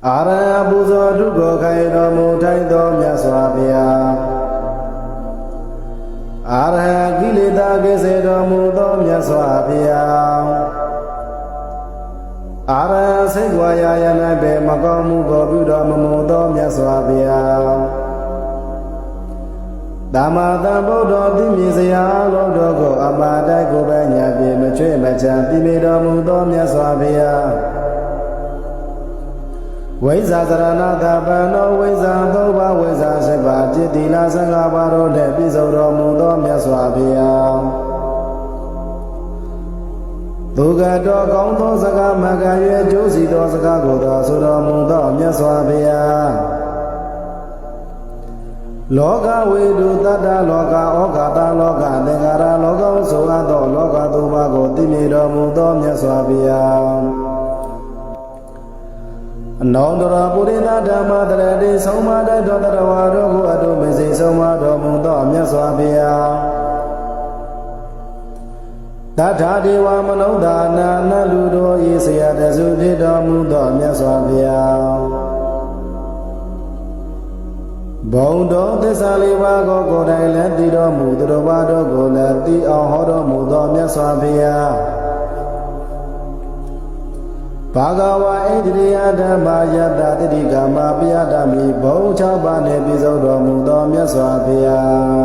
အာရဟံပူဇော်ထုကိုခိုင်တော်မူထိုက်သောမြတ်စွာဘုရားအာရဟံကိလေသာကိစေတော်မူသောမြတ်စွာဘုရားအာရဟံစိတ်ဝါယာယ၌ပဲမကောင်းမှုကိုပြုတော်မမူသောမြတ်စွာဘုရားသမ္မာသမ္ဗုဒ္ဓတိမြေစရာလုံးတော်ကိုအမှားတိုက်ကိုပဲညာပြေမချွေမချမ်းတိမေတော်မူသောမြတ်စွာဘုရားဝိဇ္ဇာသရဏသဗ္ဗံသောဝိဇ္ဇာသုံးပါးဝိဇ္ဇာ7ပါးจิตတိလ15ပါးတို့နှင့်ပြည့်စုံတော်မူသောမြတ်စွာဘုရားသူကတော်ကောင်းသောစကားမကရွယ်ကျိုးစီသောစကားကိုတော်ဆိုတော်မူသောမြတ်စွာဘုရားလောကဝေဒုတတ္တလောကဩဃာတလောကသင်္ခါရလောကဆိုအပ်သောလောကသုံးပါးကိုသိမြင်တော်မူသောမြတ်စွာဘုရားအနောန္တရပုရိသဓမ္မတရတိဆုံးမတတ်သောတရဝါတို့ကိုအတုမစိဆုံးမတော်မူသောမြတ်စွာဘုရားတထာဒေဝမနုဿာနာနတ်လူတို့၏ဆရာတဆုဖြစ်တော်မူသောမြတ်စွာဘုရားဘုံတော်သစ္စာလေးပါးကိုကိုယ်တိုင်လည်းသိတော်မူသူတော်ဘာတို့ကိုလည်းသိအောင်ဟောတော်မူသောမြတ်စွာဘုရားဘာဂဝါဣန္ဒြိယဓမ္မာယတ္တတိတိကာမပိယတမိဘုံ6ပါးနှင့်ပြည့်စုံတော်မူသောမြတ်စွာဘုရား